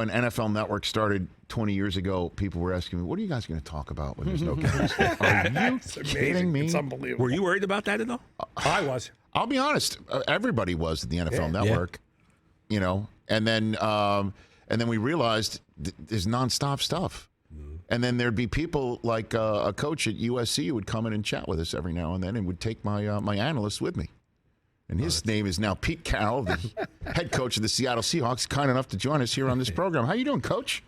when NFL Network started 20 years ago, people were asking me, what are you guys going to talk about when there's no games? Are you kidding me? It's unbelievable. Were you worried about that at all? I was. I'll be honest. Everybody was at the NFL Network, you know, and then we realized there's nonstop stuff. And then there'd be people like a coach at USC who would come in and chat with us every now and then and would take my my analyst with me. And his name is now Pete Carroll, the head coach of the Seattle Seahawks, kind enough to join us here on this program. How you doing, Coach?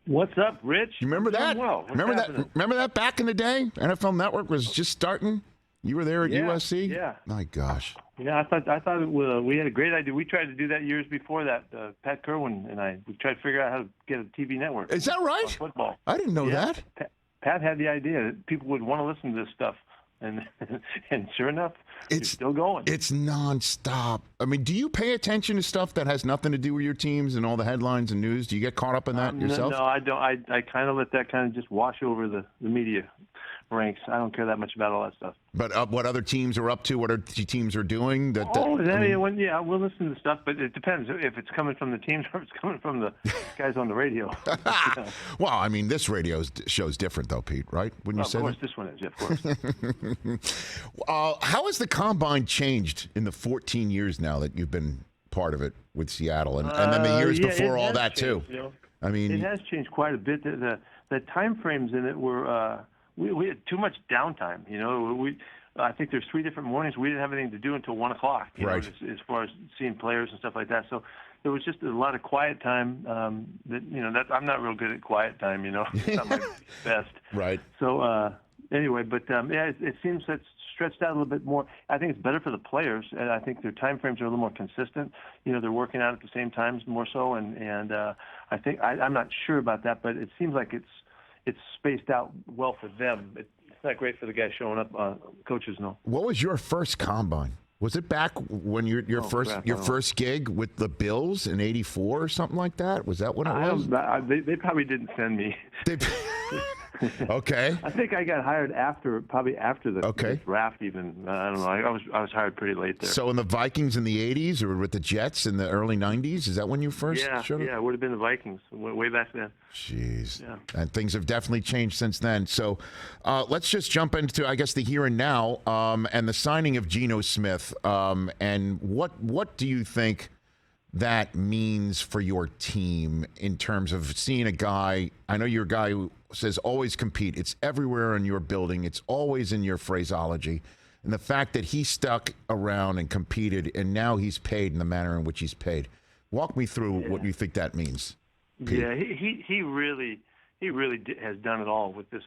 What's up, Rich? You remember that? Well. Remember that back in the day? NFL Network was just starting. You were there at USC? Yeah. My gosh. Yeah, I thought we had a great idea. We tried to do that years before that. Pat Kerwin and we tried to figure out how to get a TV network. Is that right? Football. I didn't know that. Pat had the idea that people would want to listen to this stuff. And sure enough, it's still going. It's nonstop. I mean, do you pay attention to stuff that has nothing to do with your teams and all the headlines and news? Do you get caught up in that yourself? No, I don't. I kind of let that kind of just wash over the media ranks. I don't care that much about all that stuff. But what other teams are up to, what other teams are doing? We'll listen to stuff, but it depends if it's coming from the teams or if it's coming from the guys on the radio. Well, I mean, this radio show's different, though, Pete, right? Wouldn't you say that? Of course, this one is, of course. How has the Combine changed in the 14 years now that you've been part of it with Seattle, and then the years before all that, changed, too? You know? I mean, it has changed quite a bit. The time frames in it were we had too much downtime. You know, I think there's 3 different mornings we didn't have anything to do until 1 o'clock. Right. Know, as far as seeing players and stuff like that. So there was just a lot of quiet time. That I'm not real good at quiet time. You know, it's not my best. Right. So anyway, but it seems that's stretched out a little bit more. I think it's better for the players, and I think their time frames are a little more consistent. You know, they're working out at the same times more so, and I think I'm not sure about that, but it seems like it's spaced out well for them. It's not great for the guys showing up. Coaches know. What was your first Combine? Was it back when your first gig with the Bills in '84 or something like that? Was that what it was? They probably didn't send me. Okay. I think I got hired after the draft even. I don't know. I was hired pretty late there. So in the Vikings in the '80s or with the Jets in the early '90s? Is that when you first showed up? Yeah, it would have been the Vikings way back then. Jeez. Yeah. And things have definitely changed since then. So let's just jump into, I guess, the here and now and the signing of Geno Smith. And what do you think that means for your team in terms of seeing a guy? I know you're a guy who says always compete. It's everywhere in your building. It's always in your phraseology. And the fact that he stuck around and competed and now he's paid in the manner in which he's paid. Walk me through what you think that means, Pete. Yeah, he really has done it all with this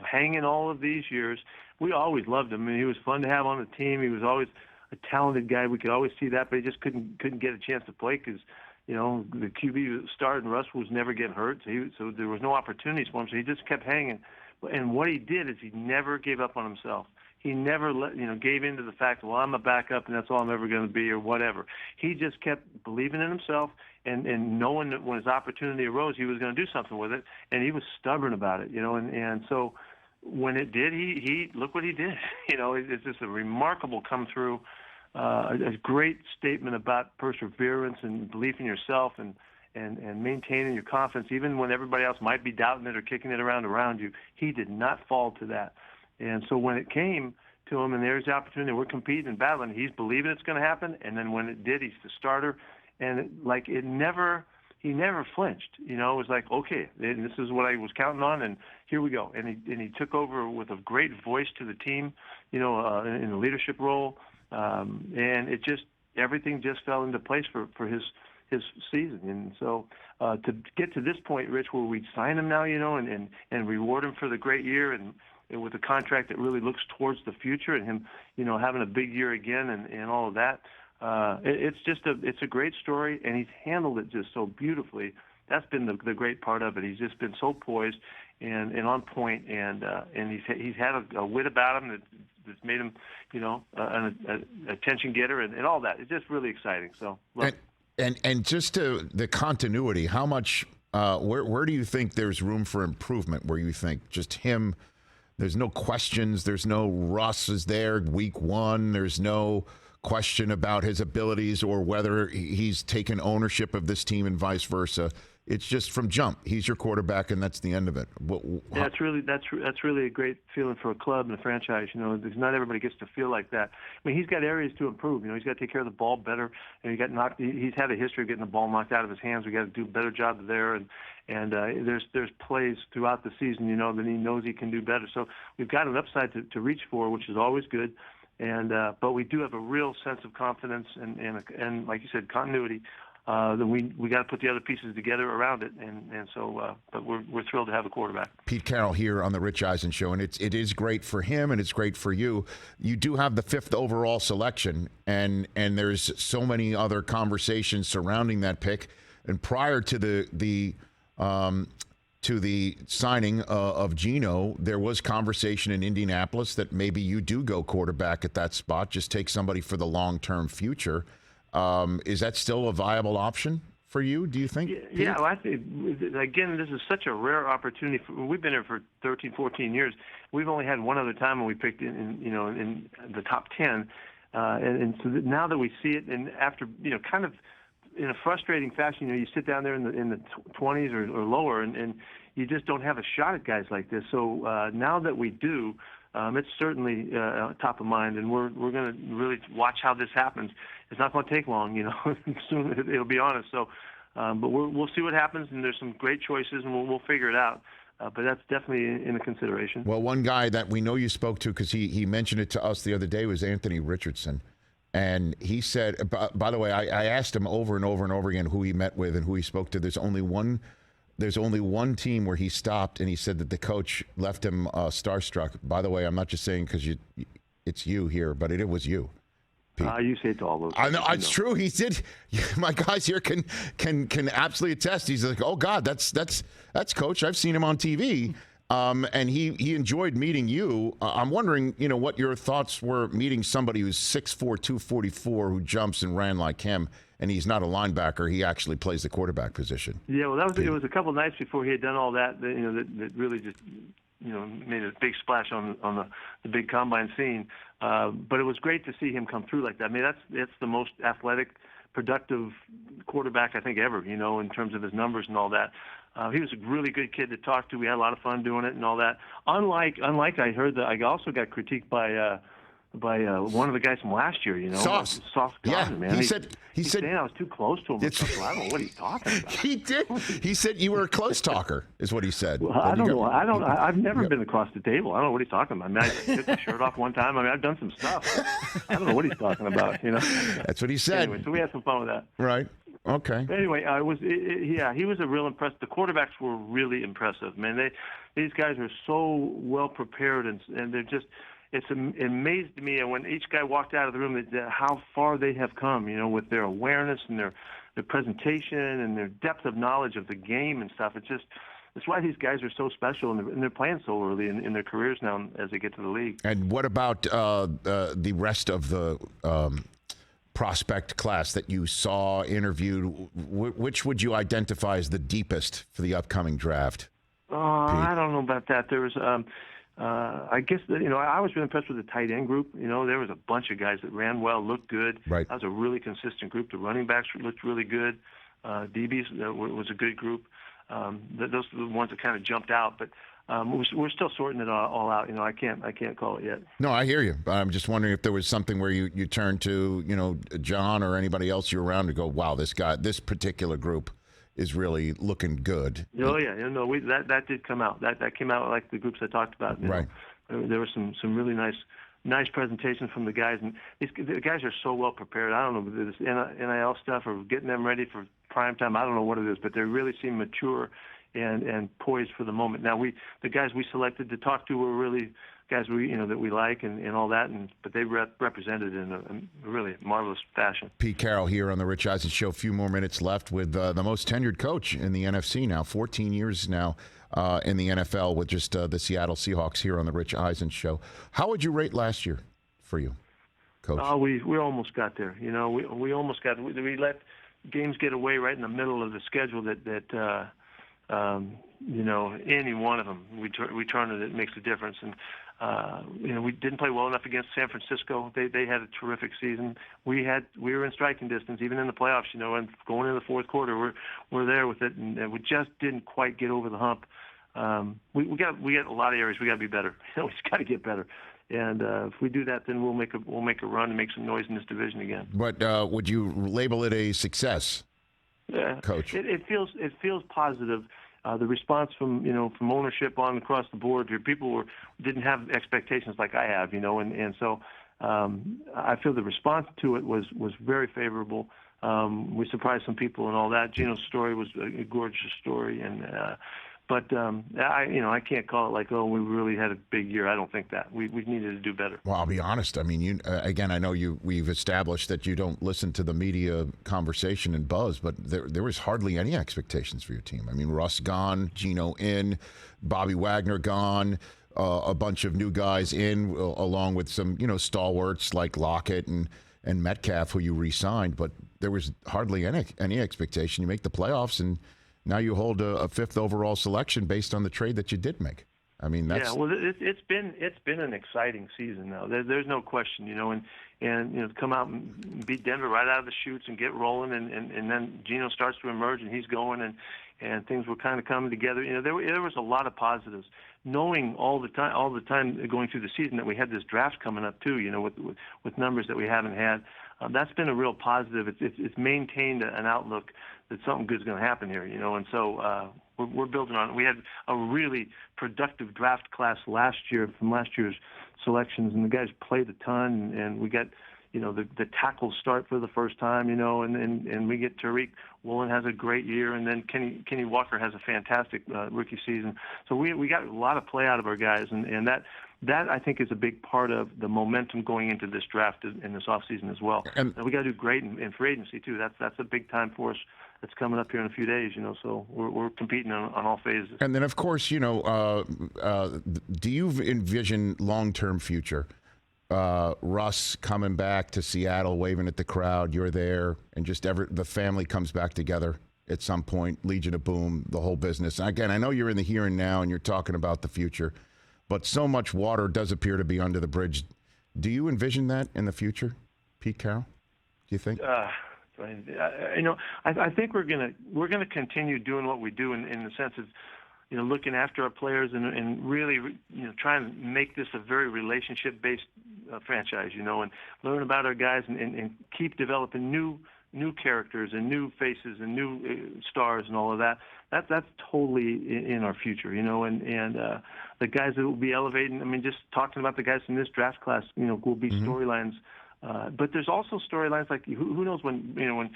hanging all of these years. We always loved him. I mean, he was fun to have on the team. He was always a talented guy. We could always see that, but he just couldn't get a chance to play because, you know, the QB started and Russ was never getting hurt. So there was no opportunities for him. So he just kept hanging. And what he did is he never gave up on himself. He never gave into the fact, well, I'm a backup and that's all I'm ever going to be or whatever. He just kept believing in himself and knowing that when his opportunity arose, he was going to do something with it. And he was stubborn about it, you know, and so when it did, he look what he did. You know, it's just a remarkable come through, a great statement about perseverance and belief in yourself and maintaining your confidence, even when everybody else might be doubting it or kicking it around you. He did not fall to that. And so when it came to him and there's the opportunity, we're competing and battling, he's believing it's going to happen. And then when it did, he's the starter. And he never flinched. You know, it was like, okay, this is what I was counting on, and here we go. And he took over with a great voice to the team, you know, in a leadership role. And everything just fell into place for his season. And so to get to this point, Rich, where we sign him now, you know, and reward him for the great year and with a contract that really looks towards the future and him, you know, having a big year again and all of that. It's a great story, and he's handled it just so beautifully. That's been the great part of it. He's just been so poised and on point, and he's had a wit about him that's made him, you know, an attention getter and all that. It's just really exciting. So. And just to the continuity, how much? Where do you think there's room for improvement? Where you think just him? There's no questions. There's no Russ is there week one. There's no question about his abilities or whether he's taken ownership of this team and vice versa. it's just from jump. He's your quarterback, and that's the end of it. Yeah, that's really a great feeling for a club and a franchise. Because not everybody gets to feel like that. I mean, he's got areas to improve. He's got to take care of the ball better. And he's had a history of getting the ball knocked out of his hands. We got to do a better job there. And there's plays throughout the season, that he knows he can do better. So we've got an upside to reach for, which is always good. And but we do have a real sense of confidence and like you said, continuity. Then we got to put the other pieces together around it, and so but we're thrilled to have a quarterback. Pete Carroll here on the Rich Eisen Show, and it is great for him, and it's great for you. You do have the 5th overall selection, and there's so many other conversations surrounding that pick. And prior to the signing of Geno, there was conversation in Indianapolis that maybe you do go quarterback at that spot, just take somebody for the long-term future. Is that still a viable option for you, do you think? Yeah, well, I think, again, this is such a rare opportunity. We've been here for 13, 14 years. We've only had one other time when we picked in the top 10. And so now that we see it, and after, kind of in a frustrating fashion, you sit down there in the 20s or lower, and you just don't have a shot at guys like this. So now that we do, it's certainly top of mind, and we're going to really watch how this happens. It's not going to take long, soon it'll be honest. So, but we'll see what happens, and there's some great choices, and we'll figure it out. But that's definitely in a consideration. Well, one guy that we know you spoke to, because he mentioned it to us the other day, was Anthony Richardson. And he said, by the way, I asked him over and over and over again who he met with and who he spoke to. There's only one team where he stopped, and he said that the coach left him starstruck. By the way, I'm not just saying because it's you here, but it was you. You say it to all those. I know it's true. He did. My guys here can absolutely attest. He's like, oh God, that's Coach. I've seen him on TV. And he enjoyed meeting you. I'm wondering, what your thoughts were meeting somebody who's 6'4", 244, who jumps and ran like him, and he's not a linebacker. He actually plays the quarterback position. Yeah, well, it was a couple of nights before he had done all that. That really just made a big splash on the big combine scene. But it was great to see him come through like that. I mean, that's the most athletic, productive quarterback I think ever. In terms of his numbers and all that. He was a really good kid to talk to. We had a lot of fun doing it and all that. Unlike I heard that I also got critiqued by one of the guys from last year. Sauce Gardner, man. He said saying I was too close to him. I don't know what he's talking about. He did. He said you were a close talker, is what he said. Well, I don't know. I've never been across the table. I don't know what he's talking about. I mean, I took the shirt off one time. I mean, I've done some stuff. I don't know what he's talking about. That's what he said. Anyway, so we had some fun with that. Right. Okay. Anyway, he was a real impressive. The quarterbacks were really impressive, man. These guys are so well prepared, and they're just. It amazed me, and when each guy walked out of the room, how far they have come. With their awareness and their presentation and their depth of knowledge of the game and stuff. It's why these guys are so special, and they're playing so early in their careers now as they get to the league. And what about the rest of the prospect class that you saw, interviewed? Which would you identify as the deepest for the upcoming draft? I don't know about that. There was, I guess, I was really impressed with the tight end group. There was a bunch of guys that ran well, looked good. Right. That was a really consistent group. The running backs looked really good. DBs was a good group. Those are the ones that kind of jumped out, but we're still sorting it all out. I can't call it yet. No, I hear you. I'm just wondering if there was something where you turned to, John or anybody else you're around to go, wow, this particular group is really looking good. Oh yeah, that did come out. That came out like the groups I talked about. Right. There were some really nice presentations from the guys, and the guys are so well prepared. I don't know this NIL stuff or getting them ready for prime time. I don't know what it is, but they really seem mature and poised for the moment. Now the guys we selected to talk to were really guys that we like and all that, but they represented in a really marvelous fashion. Pete Carroll here on the Rich Eisen Show. A few more minutes left with the most tenured coach in the NFC now, 14 years now in the NFL with just the Seattle Seahawks here on the Rich Eisen Show. How would you rate last year for you, Coach? We almost got there. We almost got. We let games get away right in the middle of the schedule that any one of them we turn it makes a difference. And We didn't play well enough against San Francisco. They had a terrific season. We were in striking distance, even in the playoffs. And going into the fourth quarter, we're there with it, and we just didn't quite get over the hump. We got a lot of areas we got to be better. We just got to get better. And if we do that, then we'll make a run and make some noise in this division again. But would you label it a success, Coach? It feels positive. The response from ownership on across the board, people didn't have expectations like I have, and so I feel the response to it was very favorable. We surprised some people and all that. Geno's story was a gorgeous story, but I can't call it like, oh, we really had a big year. I don't think that we needed to do better. Well, I'll be honest. I mean, again, I know we've established that you don't listen to the media conversation and buzz, but there was hardly any expectations for your team. I mean, Russ gone, Geno in, Bobby Wagner gone, a bunch of new guys in, along with some stalwarts like Lockett and Metcalf, who you re-signed, but there was hardly any expectation. You make the playoffs, and now you hold a 5th overall selection based on the trade that you did make. I mean, that's it's been an exciting season now. There's no question, and to come out and beat Denver right out of the chutes and get rolling, and then Geno starts to emerge and he's going, and things were kind of coming together. There was a lot of positives. Knowing all the time going through the season that we had this draft coming up too, with numbers that we haven't had. That's been a real positive. It's maintained an outlook that something good's going to happen here, and so we're building on it. We had a really productive draft class last year from last year's selections, and the guys played a ton, and we got the tackles start for the first time, and we get Tariq Woolen has a great year, and then Kenny Walker has a fantastic rookie season. So we got a lot of play out of our guys, and that I think is a big part of the momentum going into this draft in this offseason as well. And we got to do great in free agency too. That's a big time for us. That's coming up here in a few days, so we're competing on all phases. And then, of course, do you envision long-term future? Russ coming back to Seattle, waving at the crowd, you're there, and just the family comes back together at some point, Legion of Boom, the whole business. And again, I know you're in the here and now and you're talking about the future, but so much water does appear to be under the bridge. Do you envision that in the future, Pete Carroll? Do you think? I think we're gonna continue doing what we do in the sense of looking after our players and really trying to make this a very relationship-based franchise, and learn about our guys and keep developing new characters and new faces and new stars and all of that. That's totally in our future, and the guys that will be elevating. I mean, just talking about the guys in this draft class, will be storylines. But there's also storylines like who knows when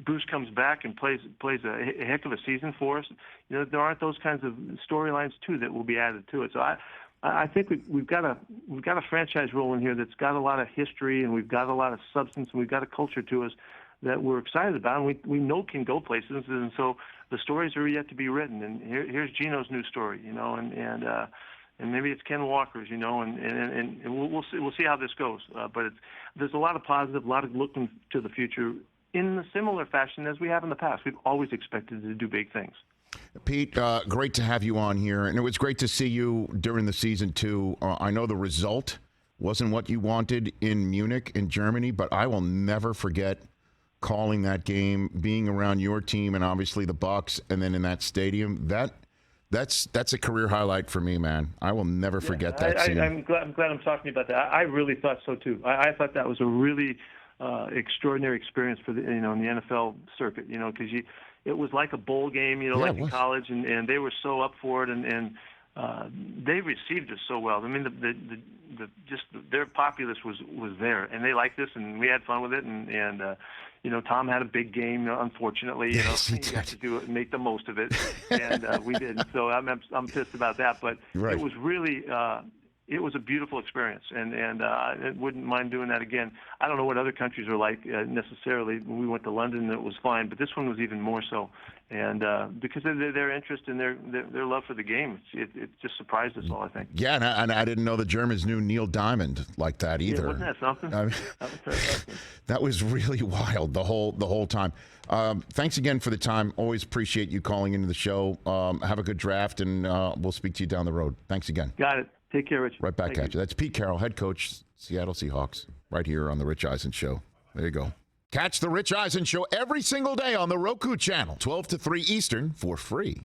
Bruce comes back and plays a heck of a season for us. There aren't those kinds of storylines too that will be added to it. So I think we've got a franchise rolling here that's got a lot of history, and we've got a lot of substance, and we've got a culture to us that we're excited about, and we know can go places. And so the stories are yet to be written. And here's Geno's new story, and maybe it's Ken Walker's, and we'll see how this goes. But there's a lot of positive, a lot of looking to the future in a similar fashion as we have in the past. We've always expected to do big things. Pete, great to have you on here, and it was great to see you during the season too. I know the result wasn't what you wanted in Munich in Germany, but I will never forget calling that game, being around your team, and obviously the Bucs, and then in that stadium. That's a career highlight for me, man. I will never forget that scene. I'm glad I'm talking about that. I really thought so too. I thought that was a really extraordinary experience for in the NFL circuit. Because it was like a bowl game, like in college, and they were so up for it, and they received us so well. I mean, their populace was there, and they liked this, and we had fun with it, and Tom had a big game, unfortunately. Yes, he got to do it and make the most of it, and we didn't. So I'm pissed about that. But It was really it was a beautiful experience, and I wouldn't mind doing that again. I don't know what other countries are like necessarily. When we went to London, it was fine, but this one was even more so. And because of their interest and their love for the game, it just surprised us all, I think. Yeah, and I didn't know the Germans knew Neil Diamond like that either. Yeah, wasn't that something? I mean, that was really wild the whole time. Thanks again for the time. Always appreciate you calling into the show. Have a good draft, and we'll speak to you down the road. Thanks again. Got it. Take care, Rich. Right back Thank at you. That's Pete Carroll, head coach, Seattle Seahawks, right here on the Rich Eisen Show. There you go. Catch the Rich Eisen Show every single day on the Roku channel, 12 to 3 Eastern, for free.